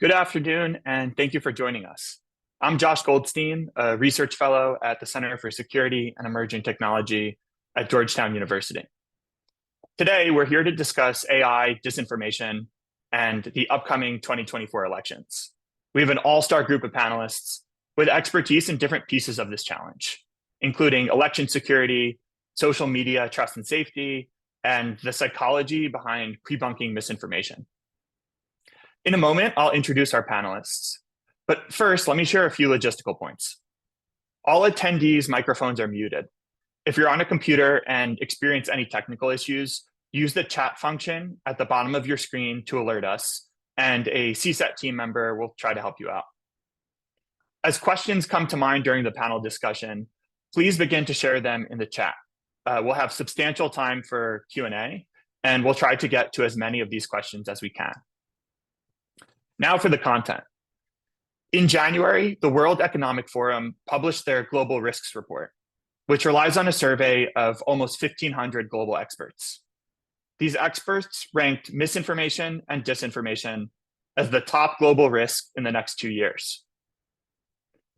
Good afternoon, and thank you for joining us. I'm Josh Goldstein, a research fellow at the Center for Security and Emerging Technology at Georgetown University. Today, we're here to discuss AI, disinformation, and the upcoming 2024 elections. We have an all-star group of panelists with expertise in different pieces of this challenge, including election security, social media trust and safety, and the psychology behind pre-bunking misinformation. In a moment, I'll introduce our panelists. But first, let me share a few logistical points. All attendees' microphones are muted. If you're on a computer and experience any technical issues, use the chat function at the bottom of your screen to alert us, and a CSET team member will try to help you out. As questions come to mind during the panel discussion, please begin to share them in the chat. We'll have substantial time for Q&A, and we'll try to get to as many of these questions as we can. Now for the content. In January, the World Economic Forum published their Global Risks Report, which relies on a survey of almost 1,500 global experts. These experts ranked misinformation and disinformation as the top global risk in the next 2 years.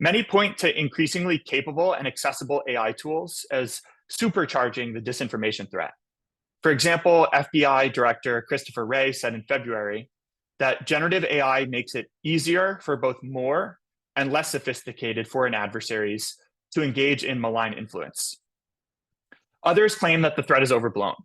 Many point to increasingly capable and accessible AI tools as supercharging the disinformation threat. For example, FBI Director Christopher Wray said in February that generative AI makes it easier for both more and less sophisticated foreign adversaries to engage in malign influence. Others claim that the threat is overblown.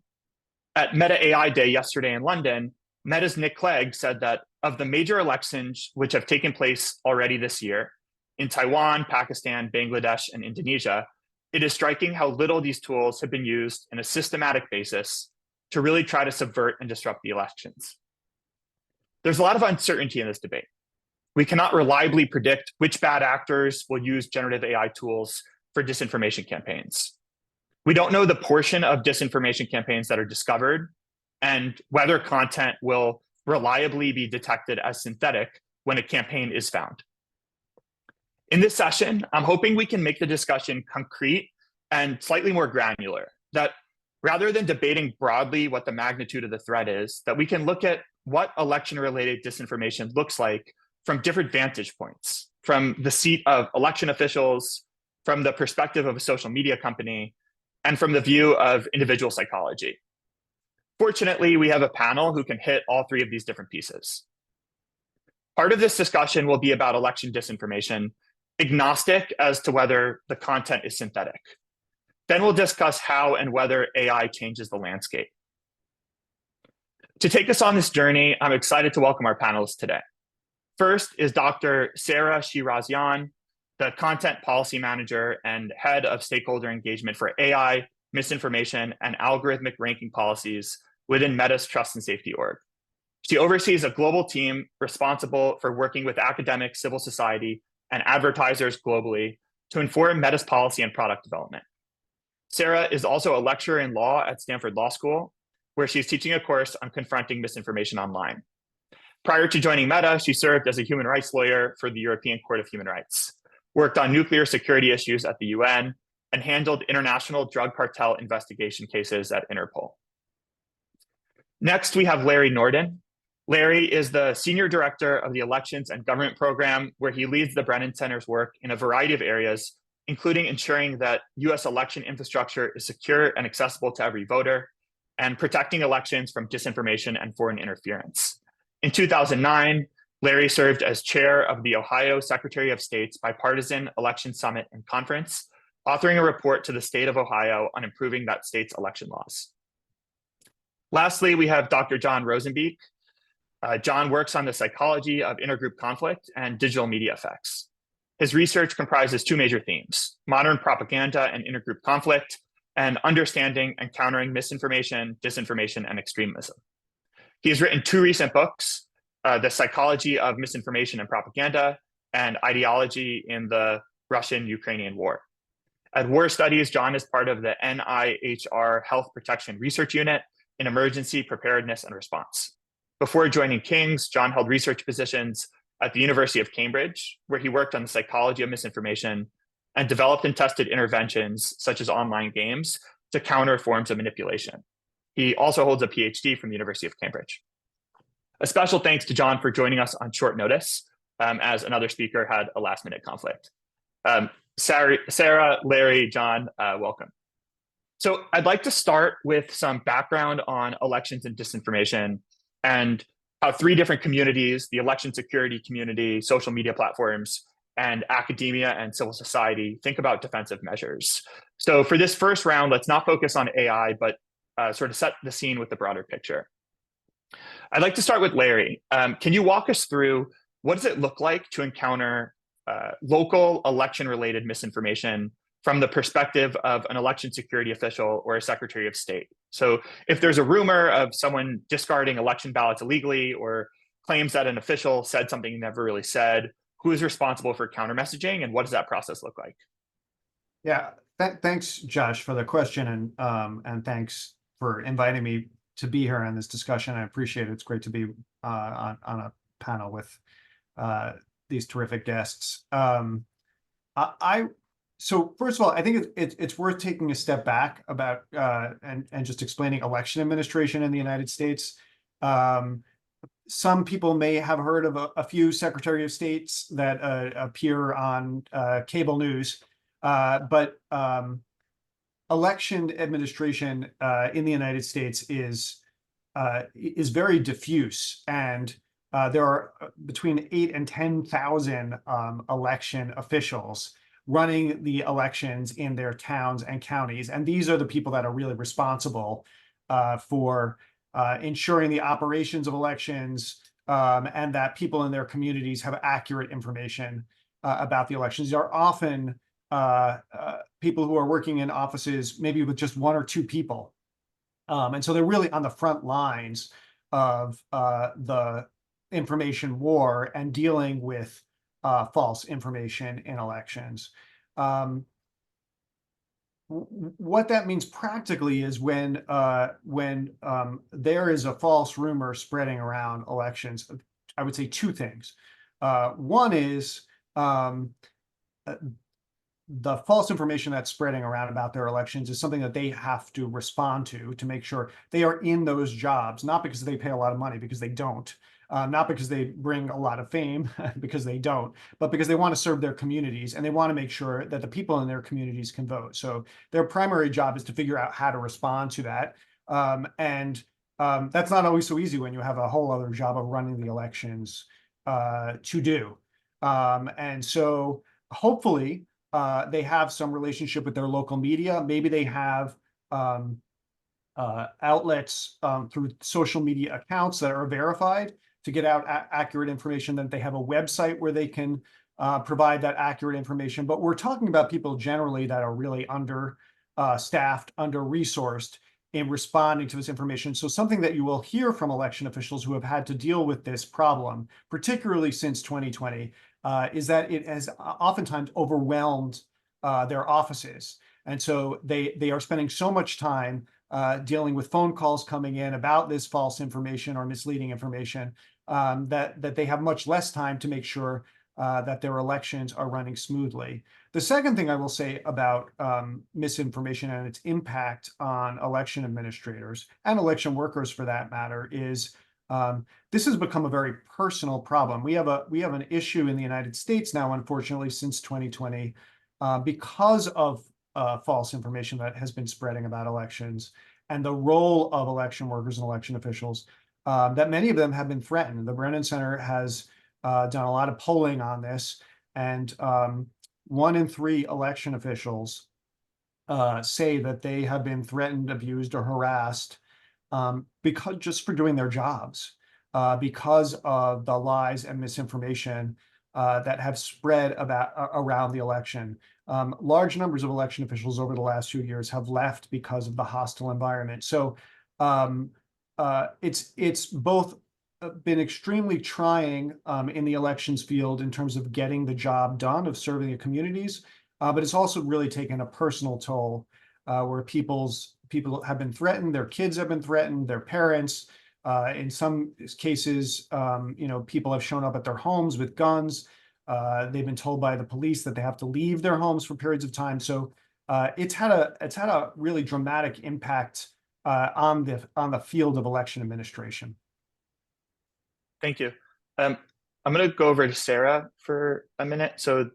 At Meta AI Day yesterday in London, Meta's Nick Clegg said that of the major elections which have taken place already this year in Taiwan, Pakistan, Bangladesh, and Indonesia, it is striking how little these tools have been used in a systematic basis to really try to subvert and disrupt the elections. There's a lot of uncertainty in this debate. We cannot reliably predict which bad actors will use generative AI tools for disinformation campaigns. We don't know the portion of disinformation campaigns that are discovered and whether content will reliably be detected as synthetic when a campaign is found. In this session, I'm hoping we can make the discussion concrete and slightly more granular, that rather than debating broadly what the magnitude of the threat is, that we can look at what election-related disinformation looks like from different vantage points, from the seat of election officials, from the perspective of a social media company, and from the view of individual psychology. Fortunately, we have a panel who can hit all three of these different pieces. Part of this discussion will be about election disinformation, agnostic as to whether the content is synthetic. Then we'll discuss how and whether AI changes the landscape. To take us on this journey, I'm excited to welcome our panelists today. First is Dr. Sarah Shirazian, the Content Policy Manager and Head of Stakeholder Engagement for AI, Misinformation, and Algorithmic Ranking Policies within Meta's Trust and Safety org. She oversees a global team responsible for working with academics, civil society, and advertisers globally to inform Meta's policy and product development. Sarah is also a lecturer in law at Stanford Law School, where she's teaching a course on confronting misinformation online. Prior to joining Meta, she served as a human rights lawyer for the European Court of Human Rights, worked on nuclear security issues at the UN, and handled international drug cartel investigation cases at Interpol. Next, we have Larry Norden. Larry is the Senior Director of the Elections and Government Program, where he leads the Brennan Center's work in a variety of areas, including ensuring that US election infrastructure is secure and accessible to every voter, and protecting elections from disinformation and foreign interference. In 2009, Larry served as chair of the Ohio Secretary of State's Bipartisan Election Summit and Conference, authoring a report to the state of Ohio on improving that state's election laws. Lastly, we have Dr. John Rosenbeek. John works on the psychology of intergroup conflict and digital media effects. His research comprises two major themes: modern propaganda and intergroup conflict, and understanding and countering misinformation, disinformation, and extremism. He has written two recent books, The Psychology of Misinformation and Propaganda, and Ideology in the Russian-Ukrainian War. At War Studies, John is part of the NIHR Health Protection Research Unit in Emergency Preparedness and Response. Before joining King's, John held research positions at the University of Cambridge, where he worked on the psychology of misinformation and developed and tested interventions such as online games to counter forms of manipulation. He also holds a PhD from the University of Cambridge. A special thanks to John for joining us on short notice, as another speaker had a last-minute conflict. Sarah, Larry, John, welcome. So I'd like to start with some background on elections and disinformation and how three different communities, the election security community, social media platforms, and academia and civil society, think about defensive measures. So for this first round, let's not focus on AI, but sort of set the scene with the broader picture. I'd like to start with Larry. Can you walk us through what does it look like to encounter local election-related misinformation from the perspective of an election security official or a secretary of state? So if there's a rumor of someone discarding election ballots illegally or claims that an official said something he never really said, who is responsible for counter messaging and what does that process look like? Yeah, thanks, Josh, for the question, and thanks for inviting me to be here on this discussion. I appreciate it. It's great to be on a panel with these terrific guests. So first of all, I think it's worth taking a step back about and just explaining election administration in the United States. Some people may have heard of a few Secretary of States that appear on cable news, but election administration in the United States is very diffuse, and there are between 8,000 and 10,000 election officials running the elections in their towns and counties, and these are the people that are really responsible for ensuring the operations of elections and that people in their communities have accurate information about the elections. These are often people who are working in offices maybe with just one or two people. And so they're really on the front lines of the information war and dealing with false information in elections. What that means practically is when there is a false rumor spreading around elections, I would say two things. One is the false information that's spreading around about their elections is something that they have to respond to make sure they are in those jobs, not because they pay a lot of money, because they don't, not because they bring a lot of fame, because they don't, but because they want to serve their communities and they want to make sure that the people in their communities can vote. So their primary job is to figure out how to respond to that. That's not always so easy when you have a whole other job of running the elections to do. And so hopefully, they have some relationship with their local media. Maybe they have outlets through social media accounts that are verified to get out accurate information, that they have a website where they can provide that accurate information. But we're talking about people generally that are really understaffed, under-resourced in responding to this information. So something that you will hear from election officials who have had to deal with this problem, particularly since 2020, is that it has oftentimes overwhelmed their offices. And so they are spending so much time dealing with phone calls coming in about this false information or misleading information that they have much less time to make sure that their elections are running smoothly. The second thing I will say about misinformation and its impact on election administrators and election workers, for that matter, is this has become a very personal problem. We have an issue in the United States now, unfortunately, since 2020, because of false information that has been spreading about elections and the role of election workers and election officials, that many of them have been threatened. The Brennan Center has done a lot of polling on this, and 1 in 3 election officials say that they have been threatened, abused, or harassed because just for doing their jobs, because of the lies and misinformation that have spread around the election. Large numbers of election officials over the last few years have left because of the hostile environment. So it's both been extremely trying in the elections field in terms of getting the job done of serving the communities, but it's also really taken a personal toll where people have been threatened, their kids have been threatened, their parents. In some cases, people have shown up at their homes with guns. They've been told by the police that they have to leave their homes for periods of time. So it's had a really dramatic impact on the field of election administration. Thank you. Um, I'm going to go over to Sarah for a minute. So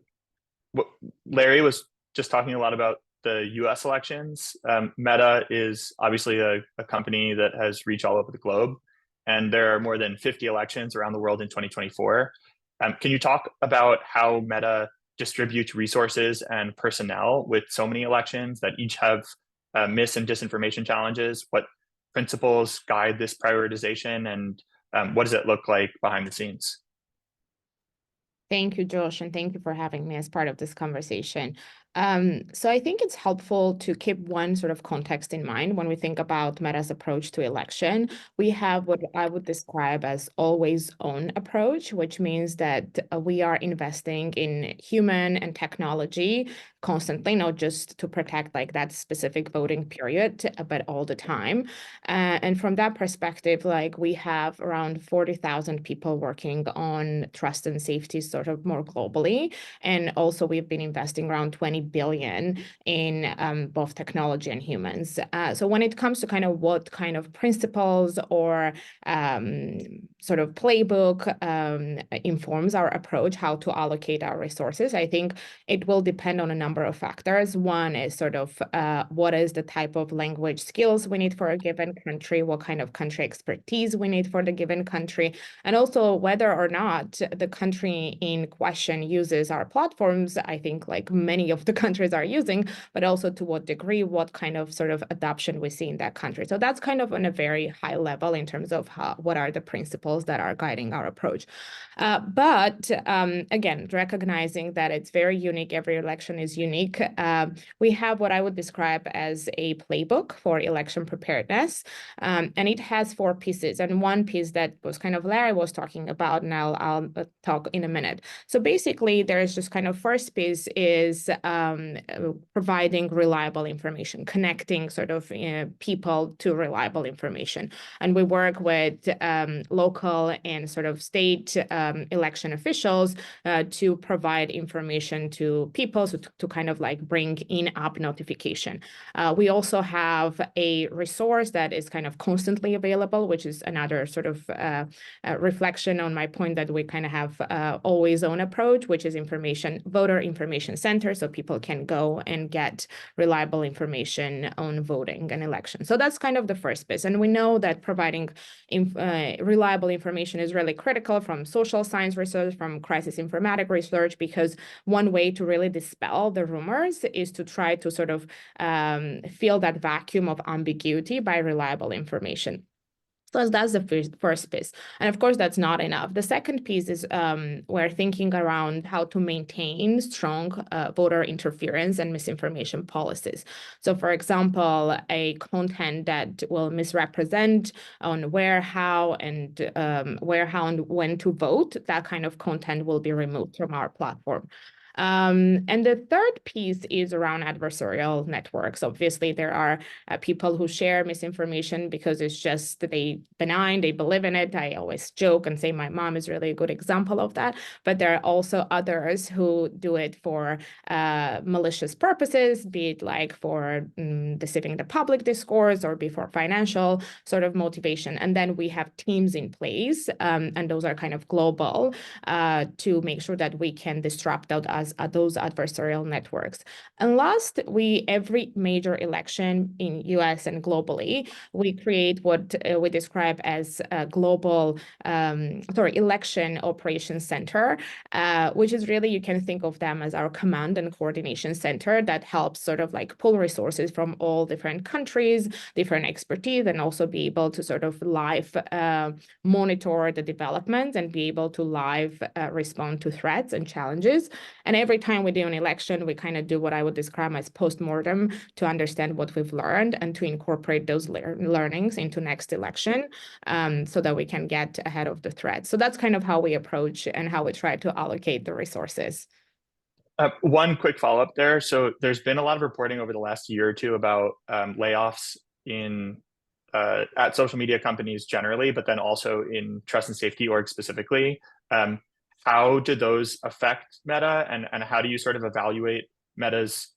what Larry was just talking a lot about the US elections. Meta is obviously a company that has reach all over the globe, and there are more than 50 elections around the world in 2024. Can you talk about how Meta distributes resources and personnel with so many elections that each have mis and disinformation challenges? What principles guide this prioritization, and what does it look like behind the scenes? Thank you, Josh, and thank you for having me as part of this conversation. So I think it's helpful to keep one sort of context in mind when we think about Meta's approach to election. We have what I would describe as always on approach, which means that we are investing in human and technology constantly, not just to protect like that specific voting period, but all the time. And from that perspective, like we have around 40,000 people working on trust and safety sort of more globally. And also we've been investing around 20 billion in both technology and humans. So when it comes to kind of what kind of principles or sort of playbook informs our approach, how to allocate our resources, I think it will depend on a number of factors. One is sort of what is the type of language skills we need for a given country, what kind of country expertise we need for the given country, and also whether or not the country in question uses our platforms. I think like many of the countries are using, but also to what degree, what kind of sort of adoption we see in that country. So that's kind of on a very high level in terms of what are the principles that are guiding our approach. But again, recognizing that it's very unique, every election is unique, we have what I would describe as a playbook for election preparedness. And it has 4 pieces. And one piece that was kind of Larry was talking about, and I'll talk in a minute. So basically, there's just kind of first piece is providing reliable information, connecting sort of people to reliable information. And we work with local and sort of state election officials to provide information to people, so to kind of like bring in-app notification. We also have a resource that is kind of constantly available, which is another sort of reflection on my point that we kind of have always on approach, which is voter information center, so people can go and get reliable information on voting and election. So that's kind of the first piece. And we know that providing reliable information is really critical from social science research, from crisis informatic research, because one way to really dispel the rumors is to try to sort of fill that vacuum of ambiguity by reliable information. So that's the first piece. And of course, that's not enough. The second piece is we're thinking around how to maintain strong voter interference and misinformation policies. So for example, a content that will misrepresent on where, how, and when to vote, that kind of content will be removed from our platform. And the third piece is around adversarial networks. Obviously, there are people who share misinformation because it's just benign, they believe in it. I always joke and say my mom is really a good example of that. But there are also others who do it for malicious purposes, be it like for deceiving the public discourse or before financial sort of motivation. And then we have teams in place, and those are kind of global, to make sure that we can disrupt out those adversarial networks. And last, every major election in US and globally, we create what we describe as a global election operations center, which is really, you can think of them as our command and coordination center that helps sort of like pull resources from all different countries, different expertise, and also be able to sort of live monitor the developments and be able to live respond to threats and challenges. And every time we do an election, we kind of do what I would describe as post-mortem to understand what we've learned and to incorporate those learnings into next election, so that we can get ahead of the threat. So that's kind of how we approach and how we try to allocate the resources. One quick follow-up there. So there's been a lot of reporting over the last year or two about layoffs at social media companies generally, but then also in trust and safety org specifically. How do those affect Meta, and how do you sort of evaluate Meta's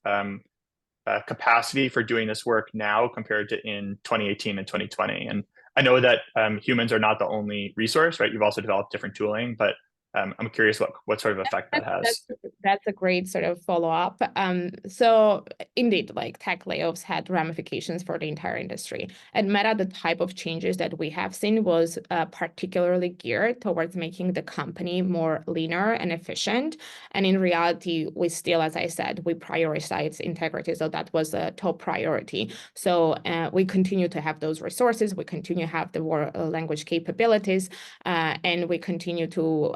capacity for doing this work now compared to in 2018 and 2020? And I know that humans are not the only resource, right? You've also developed different tooling, but I'm curious what sort of effect that has. That's a great sort of follow-up. So indeed, like tech layoffs had ramifications for the entire industry. At Meta, the type of changes that we have seen was particularly geared towards making the company more leaner and efficient. And in reality, we still, as I said, we prioritize integrity. So that was a top priority. So we continue to have those resources. We continue to have the language capabilities, and we continue to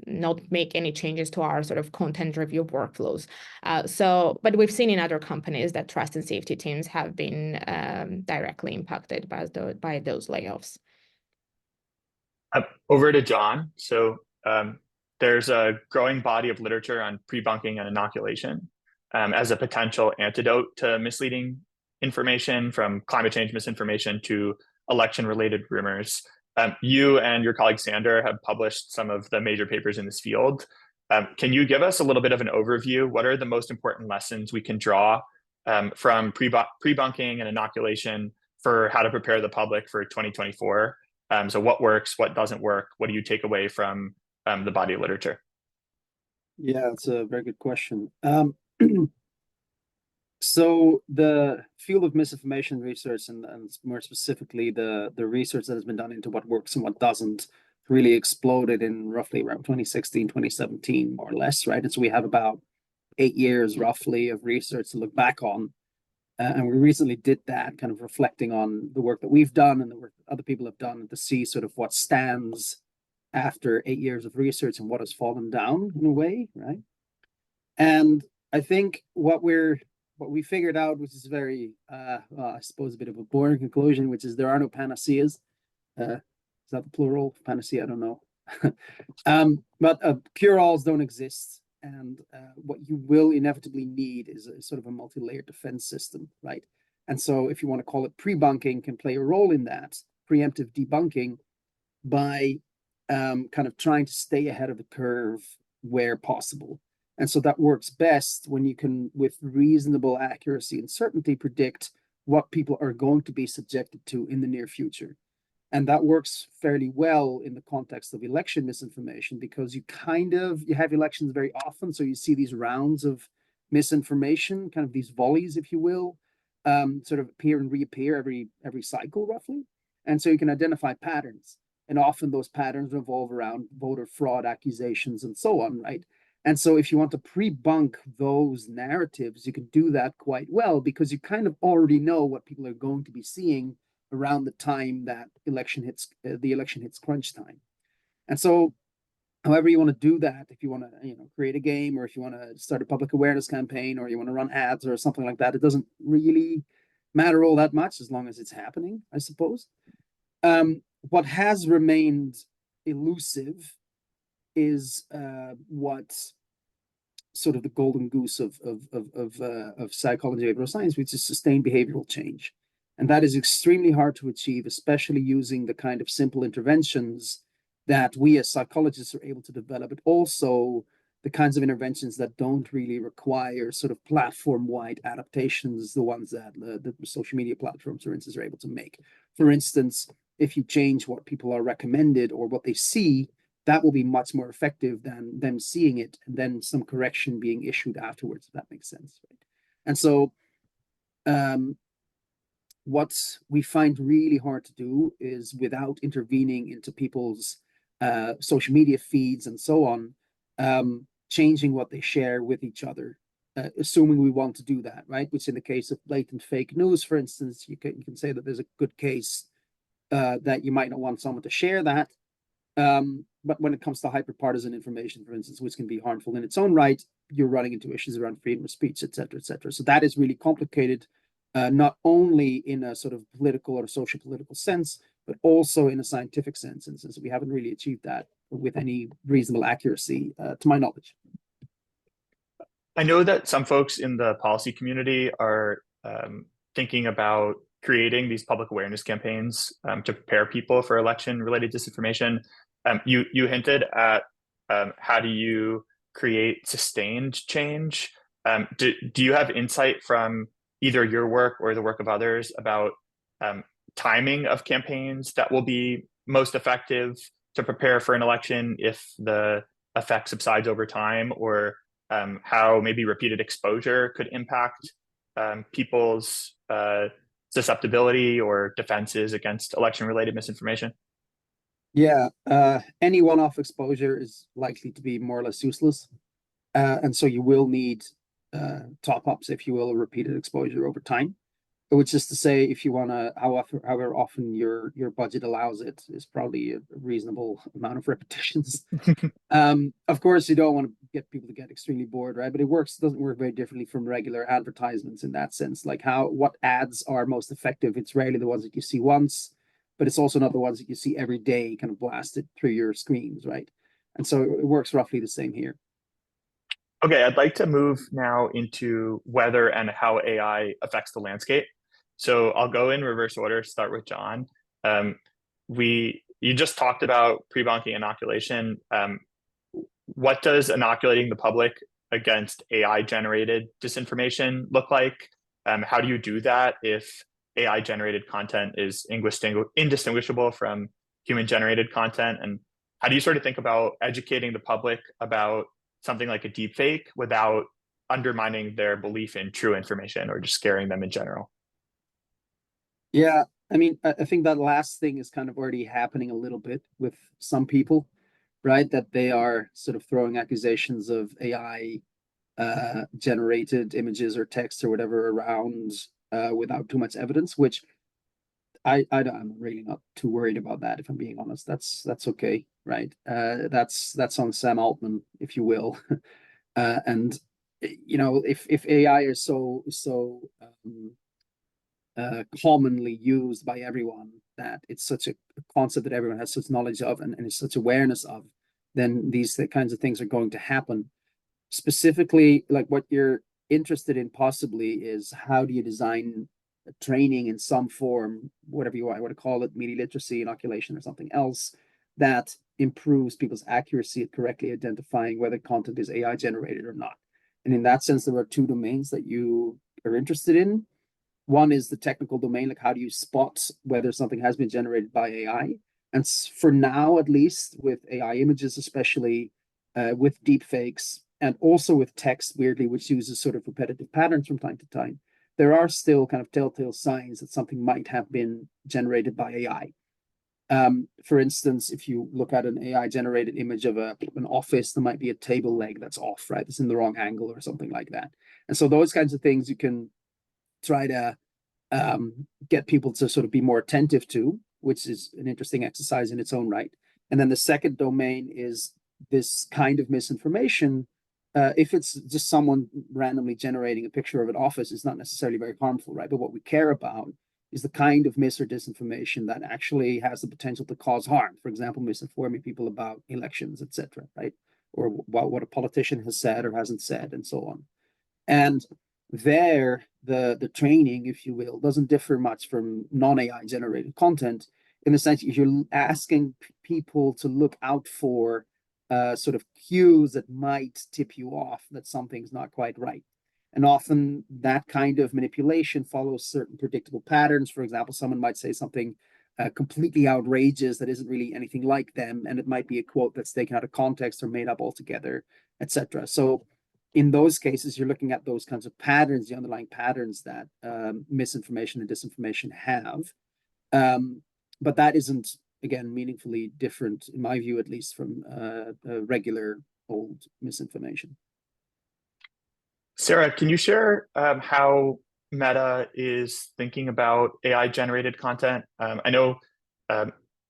not make any changes to our sort of content review workflows. But we've seen in other companies that trust and safety teams have been directly impacted by those layoffs. Over to John. So there's a growing body of literature on pre-bunking and inoculation as a potential antidote to misleading information, from climate change misinformation to election-related rumors. You and your colleague Sander have published some of the major papers in this field. Can you give us a little bit of an overview? What are the most important lessons we can draw from pre-bunking and inoculation for how to prepare the public for 2024? So what works, what doesn't work? What do you take away from the body of literature? Yeah, it's a very good question. So the field of misinformation research, and more specifically the research that has been done into what works and what doesn't, really exploded in roughly around 2016, 2017, more or less, right? And so we have about 8 years roughly of research to look back on. And we recently did that, kind of reflecting on the work that we've done and the work that other people have done to see sort of what stands after 8 years of research and what has fallen down in a way, right? And I think what we figured out, which is very, I suppose, a bit of a boring conclusion, which is there are no panaceas. Is that the plural? Panacea? I don't know. But cure-alls don't exist. And what you will inevitably need is a sort of a multi-layered defense system, right? And so if you want to call it pre-bunking, can play a role in that, preemptive debunking, by kind of trying to stay ahead of the curve where possible. And so that works best when you can, with reasonable accuracy and certainty, predict what people are going to be subjected to in the near future. And that works fairly well in the context of election misinformation, because you have elections very often. So you see these rounds of misinformation, kind of these volleys, if you will, sort of appear and reappear every cycle roughly. And so you can identify patterns. And often those patterns revolve around voter fraud accusations and so on, right? And so if you want to pre-bunk those narratives, you can do that quite well, because you kind of already know what people are going to be seeing around the time that the election hits crunch time. And so however you want to do that, if you want to create a game, or if you want to start a public awareness campaign, or you want to run ads or something like that, it doesn't really matter all that much as long as it's happening, I suppose. What has remained elusive is what sort of the golden goose of psychology and behavioral science, which is sustained behavioral change. And that is extremely hard to achieve, especially using the kind of simple interventions that we as psychologists are able to develop, but also the kinds of interventions that don't really require sort of platform-wide adaptations, the ones that the social media platforms, for instance, are able to make. For instance, if you change what people are recommended or what they see, that will be much more effective than them seeing it and then some correction being issued afterwards, if that makes sense. Right? And so what we find really hard to do is, without intervening into people's social media feeds and so on, changing what they share with each other, assuming we want to do that, right? Which in the case of blatant fake news, for instance, you can say that there's a good case that you might not want someone to share that. But when it comes to hyper-partisan information, for instance, which can be harmful in its own right, you're running into issues around freedom of speech, et cetera, et cetera. So that is really complicated, not only in a sort of political or social political sense, but also in a scientific sense. And since we haven't really achieved that with any reasonable accuracy, to my knowledge. I know that some folks in the policy community are thinking about creating these public awareness campaigns to prepare people for election-related disinformation. You hinted at how do you create sustained change? Do you have insight from either your work or the work of others about timing of campaigns that will be most effective to prepare for an election if the effect subsides over time, or how maybe repeated exposure could impact people's susceptibility or defenses against election-related misinformation? Yeah, any one-off exposure is likely to be more or less useless. And so you will need top-ups, if you will, repeated exposure over time. Which is to say, if you want to, however often your budget allows it, is probably a reasonable amount of repetitions. Of course, you don't want to get people to get extremely bored, right? But it doesn't work very differently from regular advertisements in that sense. Like what ads are most effective? It's rarely the ones that you see once, but it's also not the ones that you see every day kind of blasted through your screens, right? And so it works roughly the same here. Okay, I'd like to move now into whether and how AI affects the landscape. So I'll go in reverse order, start with John. You just talked about pre-bunking inoculation. What does inoculating the public against AI-generated disinformation look like? How do you do that if AI-generated content is indistinguishable from human-generated content? And how do you sort of think about educating the public about something like a deepfake without undermining their belief in true information or just scaring them in general? Yeah, I mean, I think that last thing is kind of already happening a little bit with some people, right? That they are sort of throwing accusations of AI generated images or text or whatever around without too much evidence, which I'm really not too worried about that, if I'm being honest. That's okay, right? That's on Sam Altman, if you will. And you know, if AI is so commonly used by everyone, that it's such a concept that everyone has such knowledge of and is such awareness of, then these kinds of things are going to happen. Specifically, like what you're interested in possibly is how do you design training in some form, whatever you want to call it, media literacy, inoculation, or something else, that improves people's accuracy at correctly identifying whether content is AI generated or not. And in that sense, there are two domains that you are interested in. One is the technical domain, like how do you spot whether something has been generated by AI? And for now, at least with AI images, especially with deepfakes, and also with text, weirdly, which uses sort of repetitive patterns from time to time, there are still kind of telltale signs that something might have been generated by AI. For instance, if you look at an AI-generated image of an office, there might be a table leg that's off, right? It's in the wrong angle or something like that. And so those kinds of things you can try to get people to sort of be more attentive to, which is an interesting exercise in its own right. And then the second domain is this kind of misinformation. If it's just someone randomly generating a picture of an office, it's not necessarily very harmful, right? But what we care about is the kind of mis or disinformation that actually has the potential to cause harm. For example, misinforming people about elections, etc., right? Or what a politician has said or hasn't said, and so on. And there, the training, if you will, doesn't differ much from non-AI generated content, in the sense that you're asking people to look out for sort of cues that might tip you off that something's not quite right. And often that kind of manipulation follows certain predictable patterns. For example, someone might say something completely outrageous that isn't really anything like them, and it might be a quote that's taken out of context or made up altogether, etc. So in those cases, you're looking at those kinds of patterns, the underlying patterns that misinformation and disinformation have. But that isn't, again, meaningfully different, in my view, at least, from regular old misinformation. Sarah, can you share how Meta is thinking about AI-generated content? I know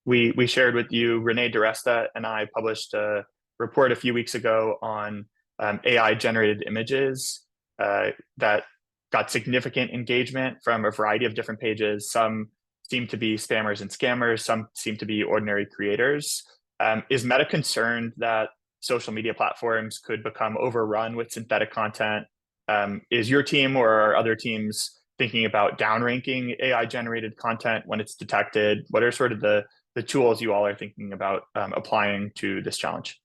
we shared with you, Renee DiResta and I published a report a few weeks ago on AI-generated images that got significant engagement from a variety of different pages. Some seem to be spammers and scammers, some seem to be ordinary creators. Is Meta concerned that social media platforms could become overrun with synthetic content? Is your team or are other teams thinking about downranking AI-generated content when it's detected? What are sort of the tools you all are thinking about applying to this challenge?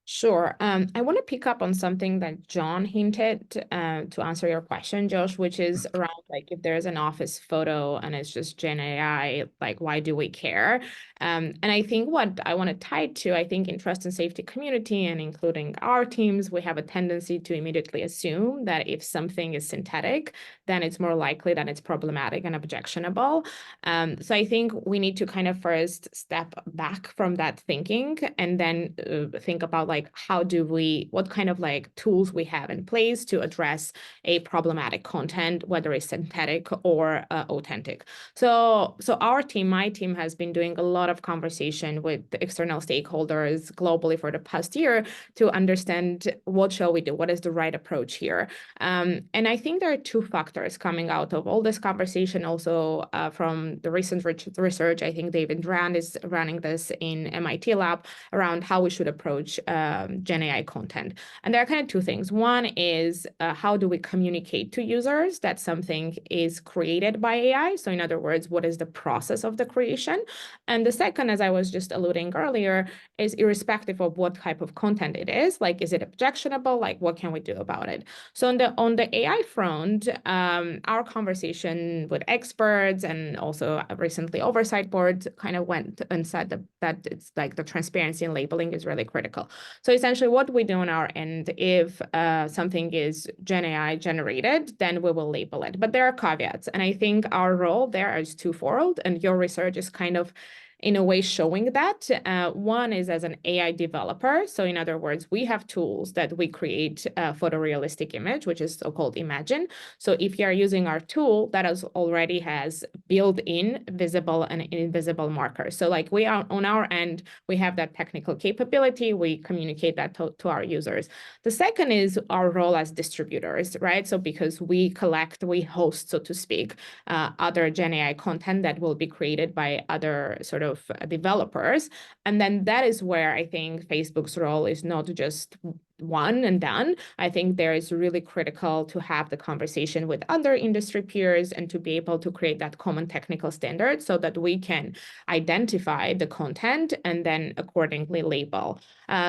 Sure. I want to pick up on something that John hinted to answer your question, Josh, which is around like if there's an office photo and it's just Gen AI, like why do we care? And I think what I want to tie it to, I think in trust and safety community and including our teams, we have a tendency to immediately assume that if something is synthetic, then it's more likely that it's problematic and objectionable. So I think we need to kind of first step back from that thinking and then think about like what kind of like tools we have in place to address a problematic content, whether it's synthetic or authentic. So my team has been doing a lot of conversation with external stakeholders globally for the past year to understand what shall we do, what is the right approach here. And I think there are two factors coming out of all this conversation also from the recent research. I think David Rand is running this in MIT lab around how we should approach Gen AI content. And there are kind of two things. One is how do we communicate to users that something is created by AI? So in other words, what is the process of the creation? And the second, as I was just alluding earlier, is irrespective of what type of content it is, like, is it objectionable? Like, what can we do about it? So on the AI front, our conversation with experts and also recently oversight boards kind of went and said that it's like the transparency and labeling is really critical. So essentially what we do on our end, if something is Gen AI generated, then we will label it. But there are caveats. And I think our role there is twofold. And your research is kind of in a way showing that. One is as an AI developer. So in other words, we have tools that we create a photorealistic image, which is so-called Imagine. So if you are using our tool, that already has built-in visible and invisible markers. So like we are on our end, we have that technical capability. We communicate that to our users. The second is our role as distributors, right? So because we host, so to speak, other Gen AI content that will be created by other sort of developers. And then that is where I think Facebook's role is not just one and done. I think there is really critical to have the conversation with other industry peers and to be able to create that common technical standard so that we can identify the content and then accordingly label.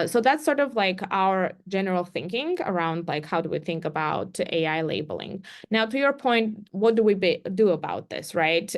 So that's sort of like our general thinking around like how do we think about AI labeling. Now, to your point, what do we do about this, right?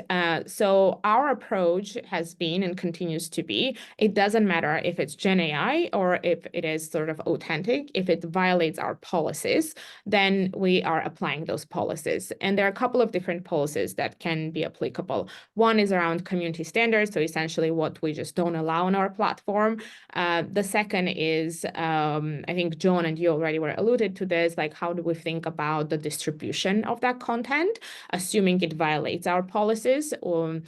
So our approach has been and continues to be, it doesn't matter if it's Gen AI or if it is sort of authentic. If it violates our policies, then we are applying those policies. And there are a couple of different policies that can be applicable. One is around community standards, so essentially what we just don't allow on our platform. The second is, I think John and you already were alluded to this, like how do we think about the distribution of that content, assuming it violates our policies or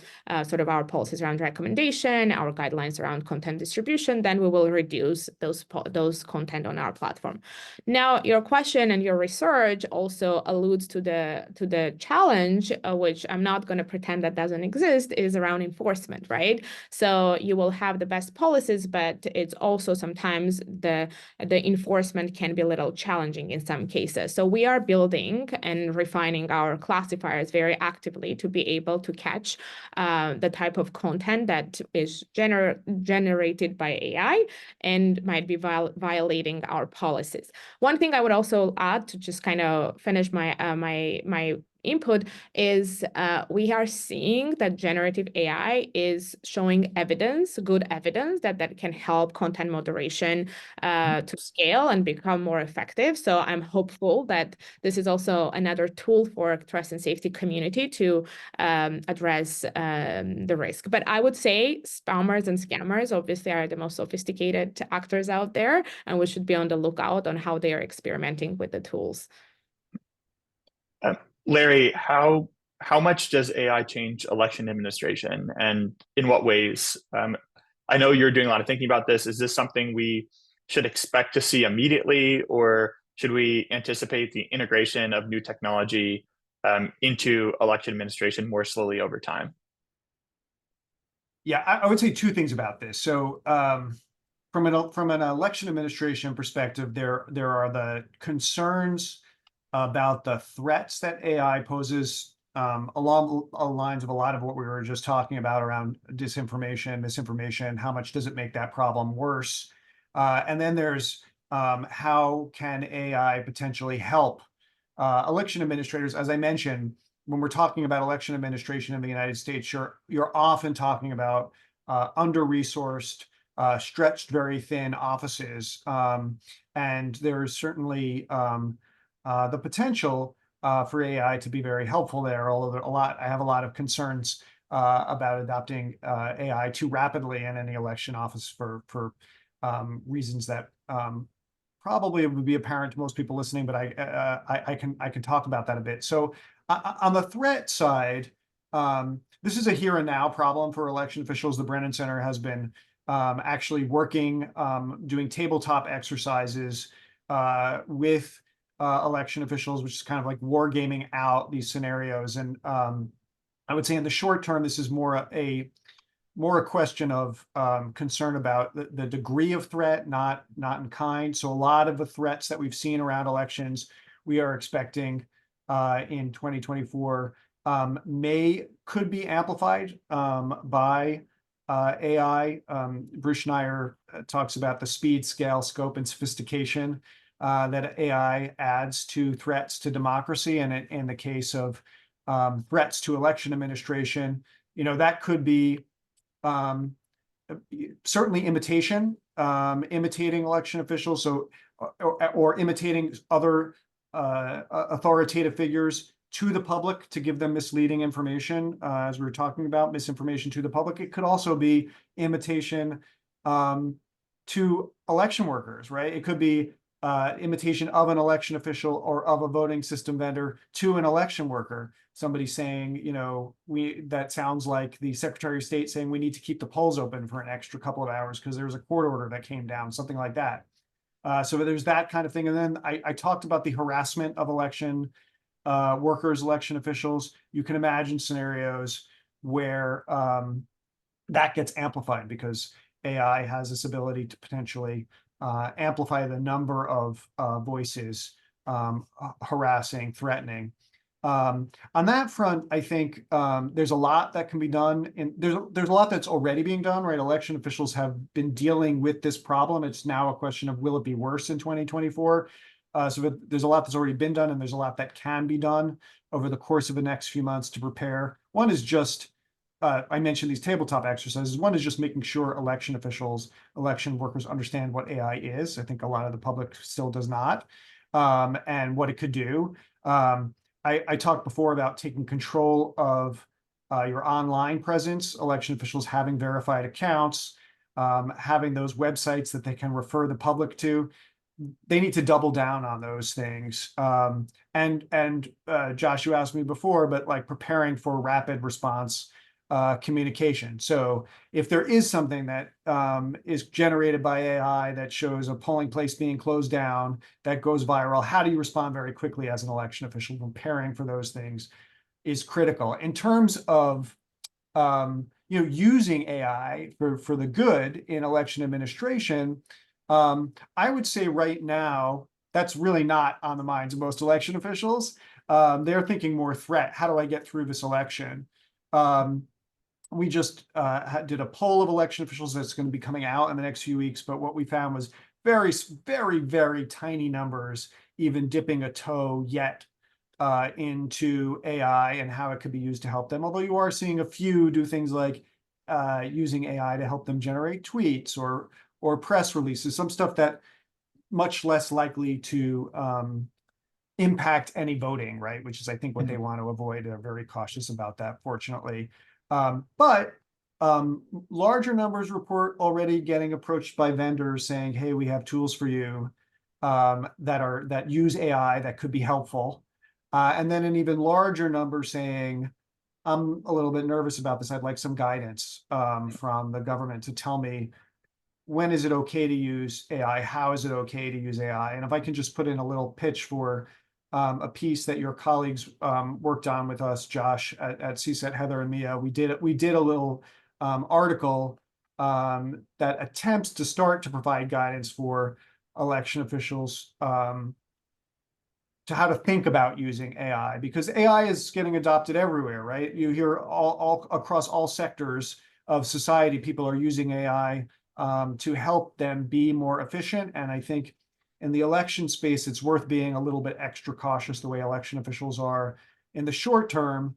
sort of our policies around recommendation, our guidelines around content distribution, then we will reduce those content on our platform. Now, your question and your research also alludes to the challenge, which I'm not going to pretend that doesn't exist, is around enforcement, right? So you will have the best policies, but it's also sometimes the enforcement can be a little challenging in some cases. So we are building and refining our classifiers very actively to be able to catch the type of content that is generated by AI and might be violating our policies. One thing I would also add to just kind of finish my my input is we are seeing that generative AI is showing good evidence that can help content moderation to scale and become more effective. So I'm hopeful that this is also another tool for trust and safety community to address the risk. But I would say spammers and scammers obviously are the most sophisticated actors out there, and we should be on the lookout on how they are experimenting with the tools. Larry, how much does AI change election administration, and in what ways? I know you're doing a lot of thinking about this. Is this something we should expect to see immediately, or should we anticipate the integration of new technology into election administration more slowly over time? Yeah, I would say two things about this. So from an election administration perspective, there are the concerns about the threats that AI poses along the lines of a lot of what we were just talking about around disinformation, misinformation. How much does it make that problem worse? And then there's how can AI potentially help election administrators? As I mentioned, when we're talking about election administration in the United States, you're often talking about under-resourced, stretched very thin offices. And there's certainly the potential for AI to be very helpful there, although I have a lot of concerns about adopting AI too rapidly in any election office for reasons that probably would be apparent to most people listening, but I can talk about that a bit. So on the threat side, this is a here and now problem for election officials. The Brennan Center has been actually working, doing tabletop exercises with election officials, which is kind of like wargaming out these scenarios. And I would say in the short term, this is more a question of concern about the degree of threat, not in kind. So a lot of the threats that we've seen around elections, we are expecting in 2024 could be amplified by AI. Bruce Schneier talks about the speed, scale, scope, and sophistication that AI adds to threats to democracy. And in the case of threats to election administration, that could be certainly imitating election officials, or imitating other authoritative figures to the public to give them misleading information, as we were talking about, misinformation to the public. It could also be imitation to election workers, right? It could be imitation of an election official or of a voting system vendor to an election worker. Somebody saying, that sounds like the Secretary of State saying we need to keep the polls open for an extra couple of hours because there was a court order that came down, something like that. So there's that kind of thing. And then I talked about the harassment of election workers, election officials. You can imagine scenarios where that gets amplified because AI has this ability to potentially amplify the number of voices harassing, threatening. On that front, I think there's a lot that can be done, and there's a lot that's already being done, right? Election officials have been dealing with this problem. It's now a question of, will it be worse in 2024? So there's a lot that's already been done, and there's a lot that can be done over the course of the next few months to prepare. One is just, I mentioned these tabletop exercises. One is just making sure election officials, election workers understand what AI is. I think a lot of the public still does not, and what it could do. I talked before about taking control of your online presence, election officials having verified accounts, having those websites that they can refer the public to. They need to double down on those things. And Josh, you asked me before, but like preparing for rapid response communication. So if there is something that is generated by AI that shows a polling place being closed down, that goes viral, how do you respond very quickly as an election official? Preparing for those things is critical. In terms of using AI for the good in election administration, I would say right now, that's really not on the minds of most election officials. They're thinking more threat. How do I get through this election? We just did a poll of election officials that's going to be coming out in the next few weeks. But what we found was very, very, very tiny numbers, even dipping a toe yet into AI and how it could be used to help them. Although you are seeing a few do things like using AI to help them generate tweets or press releases, some stuff that much less likely to impact any voting, right? Which is, I think, what they want to avoid. They're very cautious about that, fortunately. But larger numbers report already getting approached by vendors saying, hey, we have tools for you that use AI that could be helpful. And then an even larger number saying, I'm a little bit nervous about this. I'd like some guidance from the government to tell me, when is it okay to use AI? How is it okay to use AI? And if I can just put in a little pitch for a piece that your colleagues worked on with us, Josh, at CSET, Heather and Mia, we did a little article that attempts to start to provide guidance for election officials to how to think about using AI, because AI is getting adopted everywhere, right? You hear all across all sectors of society, people are using AI to help them be more efficient. And I think in the election space, it's worth being a little bit extra cautious the way election officials are in the short term,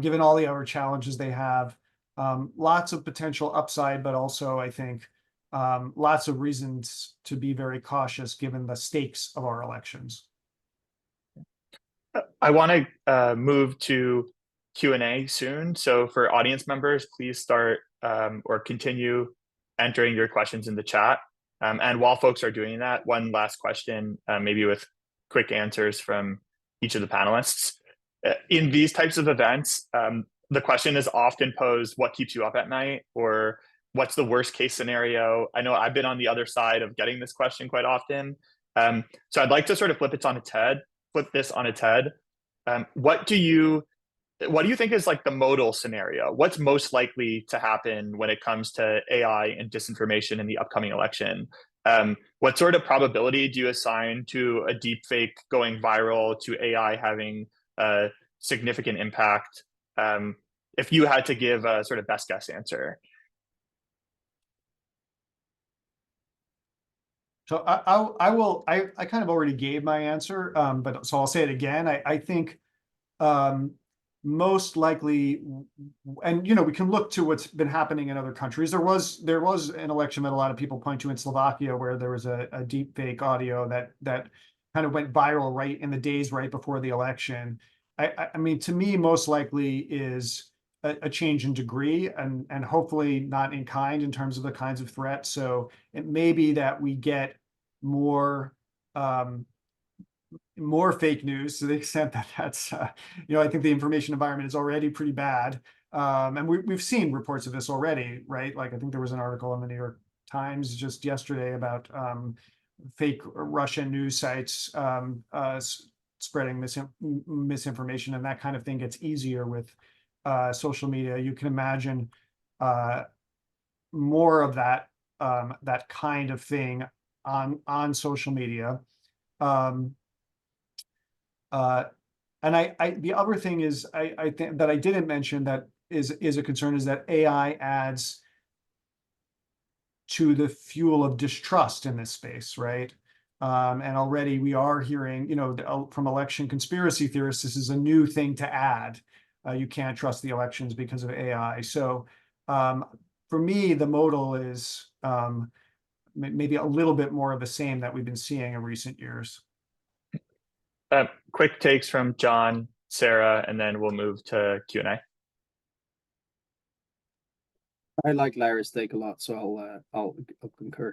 given all the other challenges they have. Lots of potential upside, but also I think lots of reasons to be very cautious given the stakes of our elections. I want to move to Q&A soon. So for audience members, please start or continue entering your questions in the chat. And while folks are doing that, one last question, maybe with quick answers from each of the panelists. In these types of events, the question is often posed, what keeps you up at night? Or what's the worst case scenario? I know I've been on the other side of getting this question quite often. So I'd like to sort of flip this on its head. What do you think is like the modal scenario? What's most likely to happen when it comes to AI and disinformation in the upcoming election? What sort of probability do you assign to a deepfake going viral, to AI having a significant impact? If you had to give a sort of best guess answer. So I kind of already gave my answer, but so I'll say it again. I think most likely, and we can look to what's been happening in other countries. There was an election that a lot of people point to in Slovakia where there was a deep fake audio that kind of went viral right in the days right before the election. I mean, to me, most likely is a change in degree and hopefully not in kind in terms of the kinds of threats. So it may be that we get more fake news to the extent that that's, I think the information environment is already pretty bad. And we've seen reports of this already, right? Like I think there was an article in the New York Times just yesterday about fake Russian news sites spreading misinformation, and that kind of thing gets easier with social media. You can imagine more of that kind of thing on social media. And the other thing is I think that I didn't mention that is a concern is that AI adds to the fuel of distrust in this space, right? And already we are hearing, from election conspiracy theorists, this is a new thing to add. You can't trust the elections because of AI. So for me, the modal is maybe a little bit more of the same that we've been seeing in recent years. Quick takes from John, Sarah, and then we'll move to Q&A. I like Larry's take a lot, so I'll concur.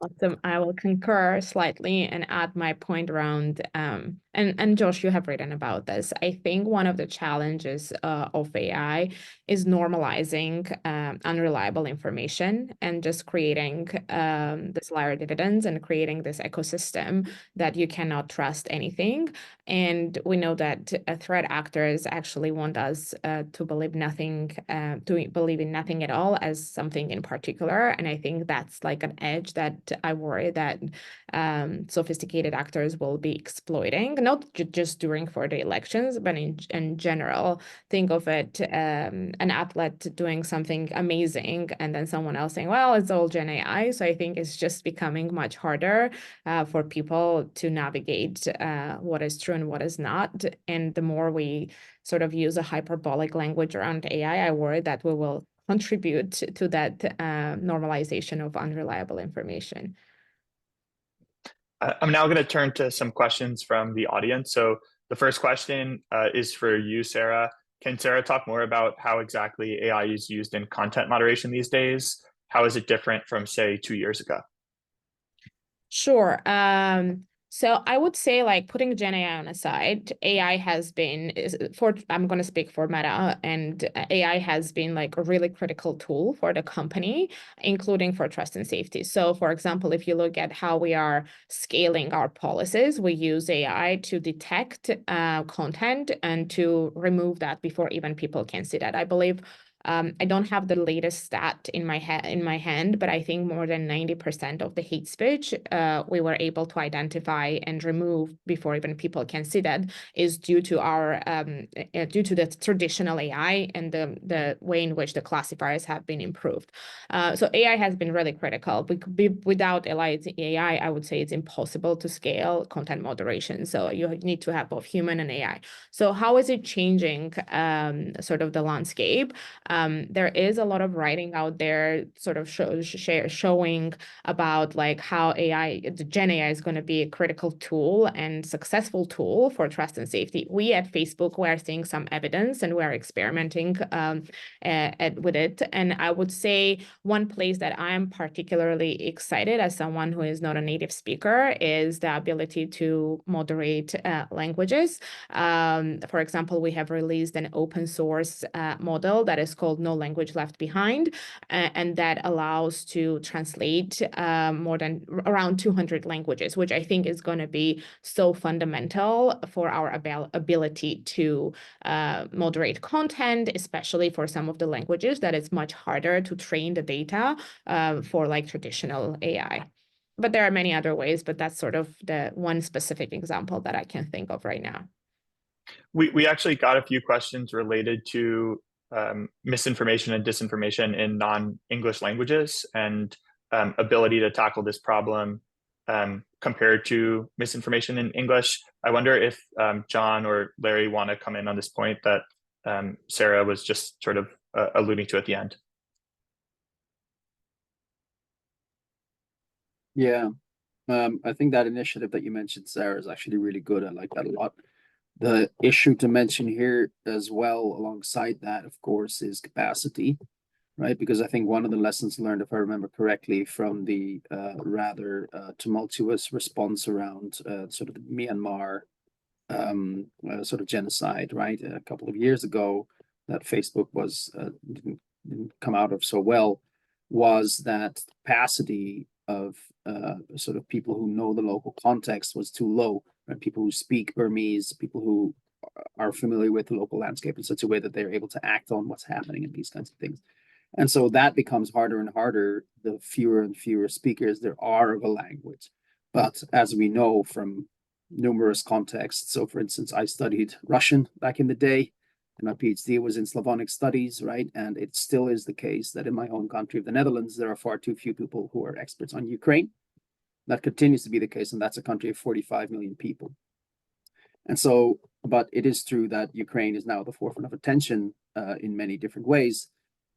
Awesome. I will concur slightly and add my point around, and Josh, you have written about this. I think one of the challenges of AI is normalizing unreliable information and just creating this layered dividends and creating this ecosystem that you cannot trust anything. And we know that threat actors actually want us to believe nothing, to believe in nothing at all as something in particular. And I think that's like an edge that I worry that sophisticated actors will be exploiting, not just during for the elections, but in general. Think of it, an athlete doing something amazing and then someone else saying, well, it's all Gen AI. So I think it's just becoming much harder for people to navigate what is true and what is not. And the more we sort of use a hyperbolic language around AI, I worry that we will contribute to that normalization of unreliable information. I'm now going to turn to some questions from the audience. So the first question is for you, Sarah. Can Sarah talk more about how exactly AI is used in content moderation these days? How is it different from, say, 2 years ago? Sure. So I would say, like, putting Gen AI on aside, AI has been, I'm going to speak for Meta, and AI has been like a really critical tool for the company, including for trust and safety. So for example, if you look at how we are scaling our policies, we use AI to detect content and to remove that before even people can see that. I believe I don't have the latest stat in my hand, but I think more than 90% of the hate speech we were able to identify and remove before even people can see that is due to our due to the traditional AI and the way in which the classifiers have been improved. So AI has been really critical. Without AI, I would say it's impossible to scale content moderation. So you need to have both human and AI. So how is it changing sort of the landscape? There is a lot of writing out there sort of showing about like how the Gen AI is going to be a critical tool and successful tool for trust and safety. We at Facebook, we are seeing some evidence and we're experimenting with it. And I would say one place that I'm particularly excited as someone who is not a native speaker is the ability to moderate languages. For example, we have released an open source model that is called No Language Left Behind, and that allows to translate around 200 languages, which I think is going to be so fundamental for our ability to moderate content, especially for some of the languages that it's much harder to train the data for like traditional AI. But there are many other ways, but that's sort of the one specific example that I can think of right now. We actually got a few questions related to misinformation and disinformation in non-English languages and ability to tackle this problem compared to misinformation in English. I wonder if John or Larry want to come in on this point that Sarah was just sort of alluding to at the end. Yeah, I think that initiative that you mentioned, Sarah, is actually really good. I like that a lot. The issue to mention here as well, alongside that, of course, is capacity, right? Because I think one of the lessons learned, if I remember correctly, from the rather tumultuous response around sort of the Myanmar sort of genocide, right? A couple of years ago, that Facebook didn't come out of so well, was that capacity of sort of people who know the local context was too low, right? People who speak Burmese, people who are familiar with the local landscape in such a way that they're able to act on what's happening and these kinds of things. And so that becomes harder and harder the fewer and fewer speakers there are of a language. But as we know from numerous contexts, so for instance, I studied Russian back in the day, and my PhD was in Slavonic studies, right? And it still is the case that in my home country of the Netherlands, there are far too few people who are experts on Ukraine. That continues to be the case, and that's a country of 45 million people. And so, but it is true that Ukraine is now at the forefront of attention in many different ways.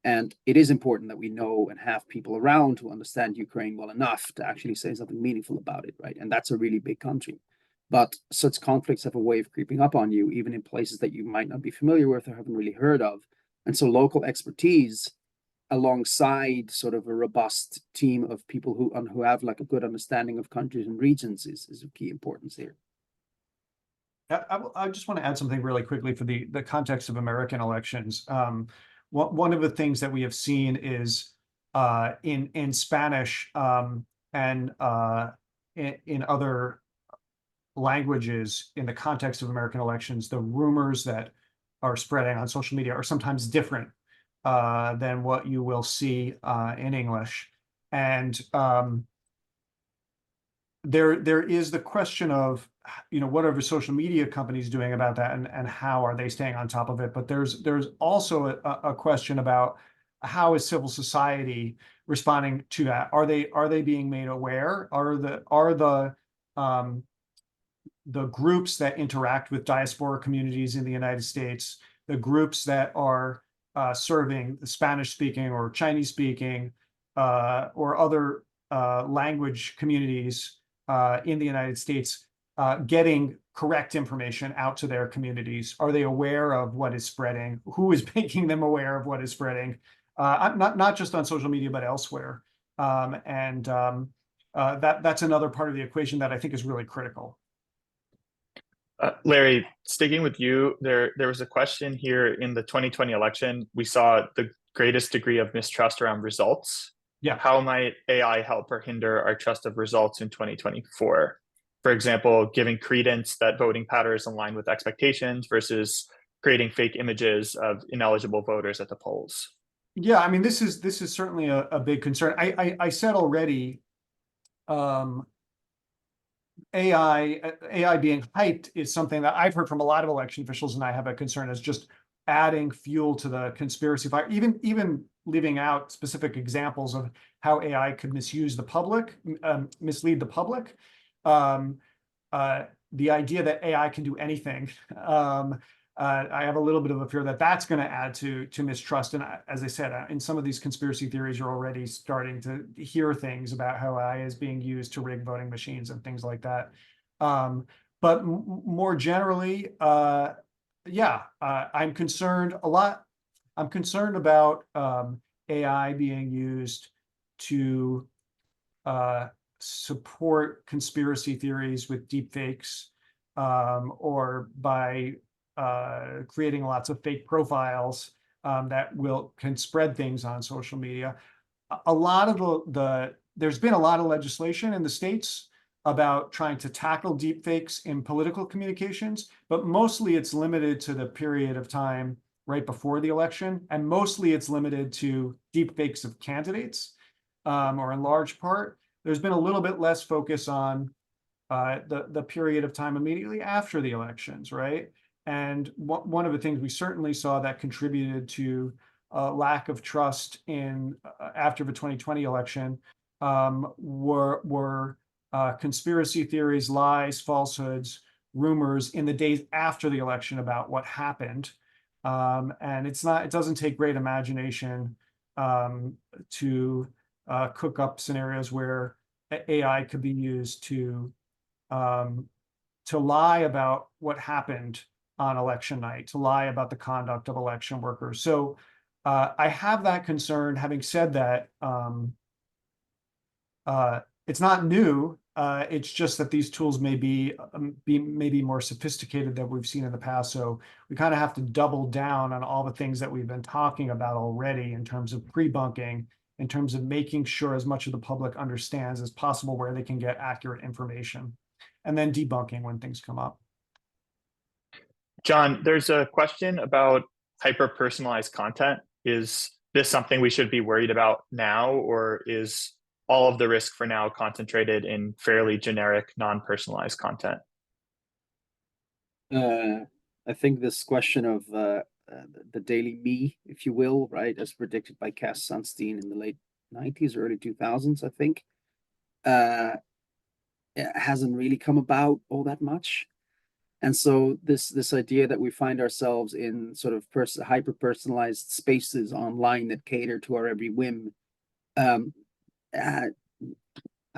And it is important that we know and have people around who understand Ukraine well enough to actually say something meaningful about it, right? And that's a really big country. But such conflicts have a way of creeping up on you, even in places that you might not be familiar with or haven't really heard of. And so local expertise alongside sort of a robust team of people who have like a good understanding of countries and regions is of key importance here. I just want to add something really quickly for the context of American elections. One of the things that we have seen is in Spanish and in other languages in the context of American elections, the rumors that are spreading on social media are sometimes different than what you will see in English. And there is the question of, what are the social media companies doing about that, and how are they staying on top of it? But there's also a question about how is civil society responding to that? Are they being made aware? Are the groups that interact with diaspora communities in the United States, the groups that are serving the Spanish-speaking or Chinese-speaking or other language communities in the United States, getting correct information out to their communities? Are they aware of what is spreading? Who is making them aware of what is spreading? Not just on social media, but elsewhere. That's another part of the equation that I think is really critical. Larry, sticking with you, there was a question here in the 2020 election. We saw the greatest degree of mistrust around results. Yeah. How might AI help or hinder our trust of results in 2024? For example, giving credence that voting patterns align with expectations versus creating fake images of ineligible voters at the polls. Yeah, I mean, this is certainly a big concern. I said already, AI being hyped is something that I've heard from a lot of election officials, and I have a concern as just adding fuel to the conspiracy fire. Even leaving out specific examples of how AI could mislead the public. The idea that AI can do anything. I have a little bit of a fear that that's going to add to mistrust. And as I said, in some of these conspiracy theories, you're already starting to hear things about how AI is being used to rig voting machines and things like that. But more generally, I'm concerned a lot. I'm concerned about AI being used to support conspiracy theories with deepfakes, or by creating lots of fake profiles that can spread things on social media. A lot of there's been a lot of legislation in the states about trying to tackle deepfakes in political communications, but mostly it's limited to the period of time right before the election, and mostly it's limited to deepfakes of candidates, or in large part. There's been a little bit less focus on the period of time immediately after the elections, right? And one of the things we certainly saw that contributed to lack of trust in after the 2020 election were conspiracy theories, lies, falsehoods, rumors in the days after the election about what happened. And it doesn't take great imagination to cook up scenarios where AI could be used to lie about what happened on election night, to lie about the conduct of election workers. So I have that concern. Having said that, it's not new. It's just that these tools may be more sophisticated than we've seen in the past. So we kind of have to double down on all the things that we've been talking about already in terms of pre-bunking, in terms of making sure as much of the public understands as possible where they can get accurate information, and then debunking when things come up. John, there's a question about hyper-personalized content. Is this something we should be worried about now, or is all of the risk for now concentrated in fairly generic, non-personalized content? I think this question of the daily me, if you will, right, as predicted by Cass Sunstein in the late 90s, early 2000s, I think, it hasn't really come about all that much. And so this idea that we find ourselves in sort of hyper-personalized spaces online that cater to our every whim, I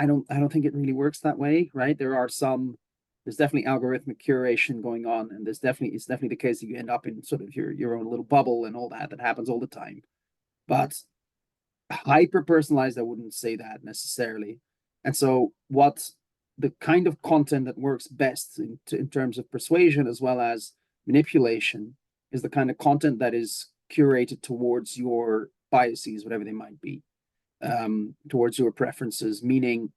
don't think it really works that way, right? There's definitely algorithmic curation going on, and it's definitely the case that you end up in sort of your own little bubble and all that happens all the time. But hyper-personalized, I wouldn't say that necessarily. And so what the kind of content that works best in terms of persuasion as well as manipulation is the kind of content that is curated towards your biases, whatever they might be, towards your preferences, meaning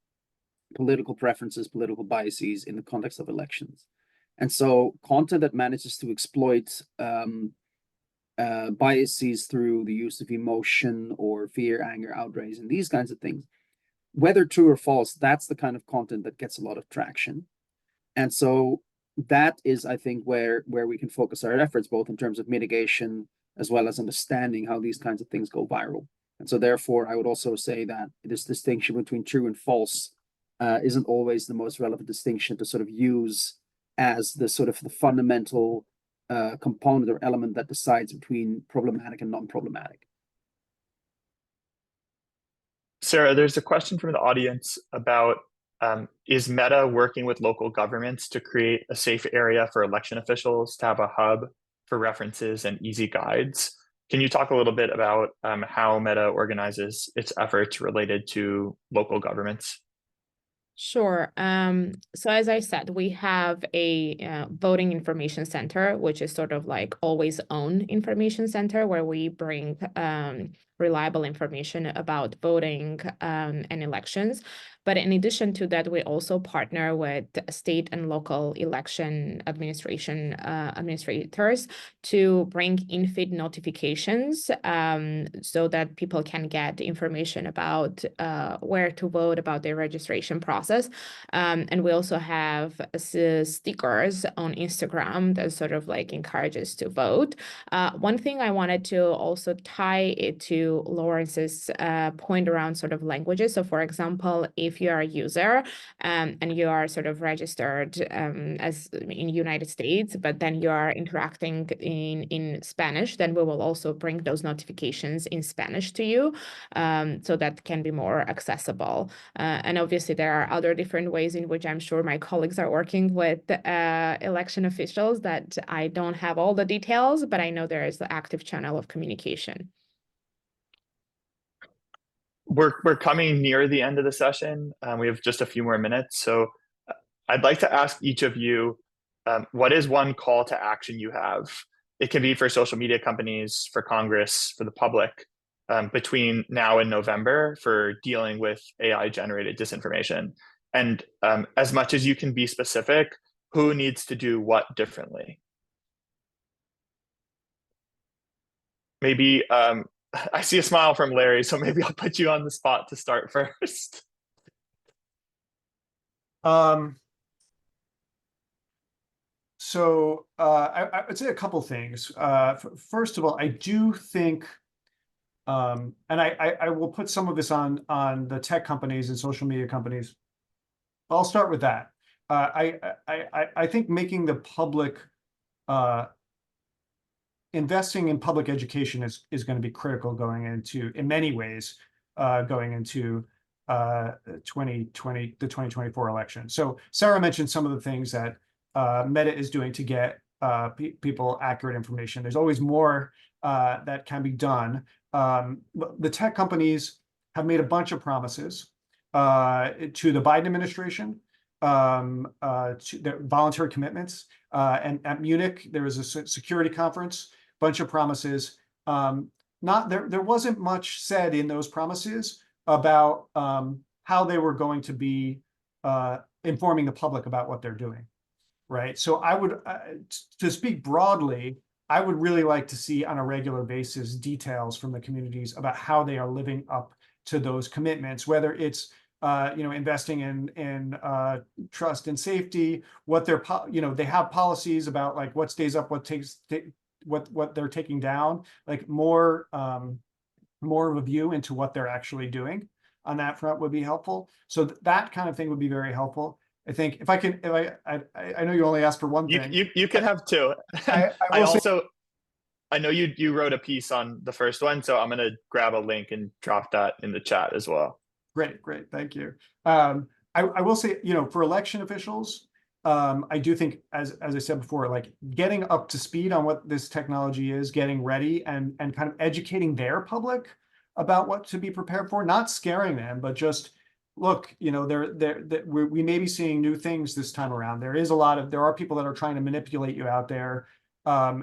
political preferences, political biases in the context of elections. And so content that manages to exploit biases through the use of emotion or fear, anger, outrage, and these kinds of things, whether true or false, that's the kind of content that gets a lot of traction. And so that is, I think, where we can focus our efforts, both in terms of mitigation as well as understanding how these kinds of things go viral. And so therefore, I would also say that this distinction between true and false isn't always the most relevant distinction to sort of use as the sort of the fundamental component or element that decides between problematic and non-problematic. Sarah, there's a question from the audience about is Meta working with local governments to create a safe area for election officials to have a hub for references and easy guides? Can you talk a little bit about how Meta organizes its efforts related to local governments? Sure. So as I said, we have a voting information center, which is sort of like always on information center, where we bring reliable information about voting and elections. But in addition to that, we also partner with state and local election administrators to bring in-feed notifications so that people can get information about where to vote, about their registration process. And we also have stickers on Instagram that sort of like encourages to vote. One thing I wanted to also tie it to Lawrence's point around sort of languages. So for example, if you are a user and you are sort of registered as in United States, but then you are interacting in Spanish, then we will also bring those notifications in Spanish to you, so that can be more accessible. And obviously there are other different ways in which I'm sure my colleagues are working with election officials that I don't have all the details, but I know there is the active channel of communication. We're coming near the end of the session. We have just a few more minutes. So I'd like to ask each of you, what is one call to action you have? It can be for social media companies, for Congress, for the public, between now and November for dealing with AI-generated disinformation. And as much as you can be specific, who needs to do what differently? Maybe I see a smile from Larry, so maybe I'll put you on the spot to start first. So I would say a couple things. First of all, I do think, and I will put some of this on the tech companies and social media companies. I'll start with that. I think making the public investing in public education is going to be critical going into, in many ways, going into the 2024 election. So Sarah mentioned some of the things that Meta is doing to get people accurate information. There's always more that can be done. The tech companies have made a bunch of promises to the Biden administration, to their voluntary commitments. And at Munich, there was a security conference, bunch of promises. There wasn't much said in those promises about how they were going to be informing the public about what they're doing, right? So I would, to speak broadly, I would really like to see on a regular basis details from the communities about how they are living up to those commitments, whether it's investing in trust and safety, what they're, they have policies about like what stays up, what they're taking down, like more of a view into what they're actually doing on that front would be helpful. So that kind of thing would be very helpful. I think if I know you only asked for one thing. You can have two. I know you wrote a piece on the first one, so I'm going to grab a link and drop that in the chat as well. Great. Thank you. I will say, for election officials, I do think, as I said before, like getting up to speed on what this technology is, getting ready and kind of educating their public about what to be prepared for, not scaring them, but just look, we may be seeing new things this time around. There are people that are trying to manipulate you out there.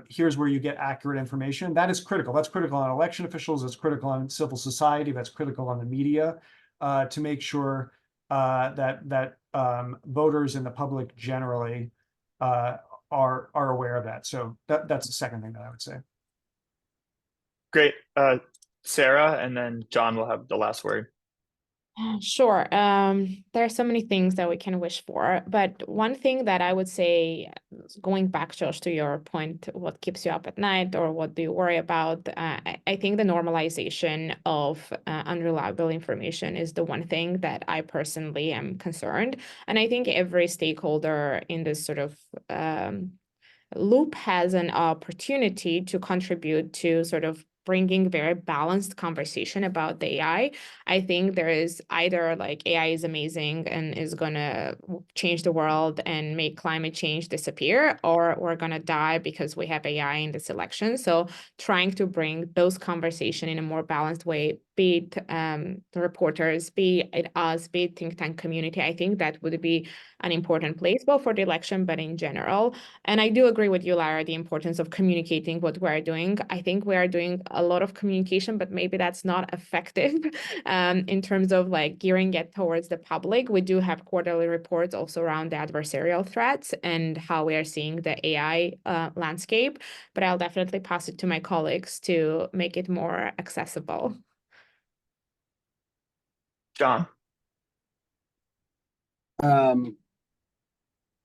Here's where you get accurate information. That is critical. That's critical on election officials. That's critical on civil society. That's critical on the media, to make sure that voters and the public generally are aware of that. So that's the second thing that I would say. Great. Sarah, and then John will have the last word. Sure. There are so many things that we can wish for, but one thing that I would say, going back, Josh, to your point, what keeps you up at night or what do you worry about? I think the normalization of unreliable information is the one thing that I personally am concerned. And I think every stakeholder in this sort of loop has an opportunity to contribute to sort of bringing very balanced conversation about the AI. I think there is either like AI is amazing and is going to change the world and make climate change disappear, or we're going to die because we have AI in this election. So trying to bring those conversation in a more balanced way be it the reporters, be it us, be it think tank community. I think that would be an important place, both for the election, but in general. And I do agree with you, Lara, the importance of communicating what we're doing. I think we are doing a lot of communication, but maybe that's not effective in terms of like gearing it towards the public. We do have quarterly reports also around the adversarial threats and how we are seeing the AI landscape, but I'll definitely pass it to my colleagues to make it more accessible. John.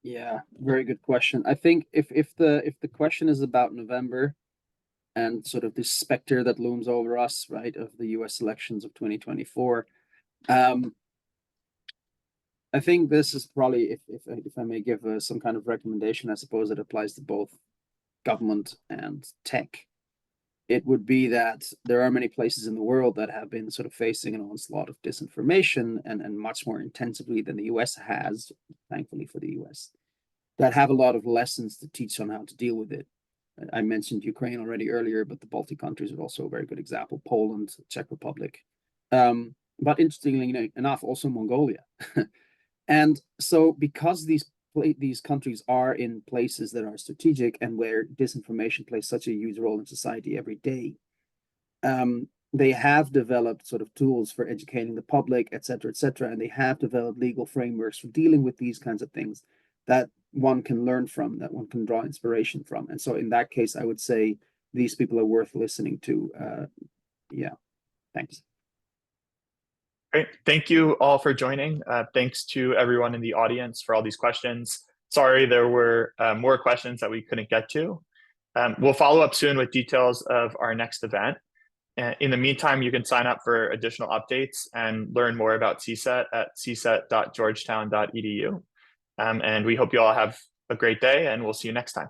Yeah, very good question. I think if the question is about November and sort of this specter that looms over us, right, of the US elections of 2024, I think this is probably, if I may give some kind of recommendation, I suppose it applies to both government and tech. It would be that there are many places in the world that have been sort of facing an onslaught of disinformation and much more intensively than the US has, thankfully for the US, that have a lot of lessons to teach on how to deal with it. I mentioned Ukraine already earlier, but the Baltic countries are also a very good example, Poland, Czech Republic. But interestingly enough, also Mongolia. And so because these countries are in places that are strategic and where disinformation plays such a huge role in society every day, they have developed sort of tools for educating the public, et cetera, and they have developed legal frameworks for dealing with these kinds of things that one can learn from, that one can draw inspiration from. And so in that case, I would say these people are worth listening to. Yeah, thanks. Great. Thank you all for joining. Thanks to everyone in the audience for all these questions. Sorry, there were more questions that we couldn't get to. We'll follow up soon with details of our next event. In the meantime, you can sign up for additional updates and learn more about CSET at cset.georgetown.edu. And we hope you all have a great day, and we'll see you next time.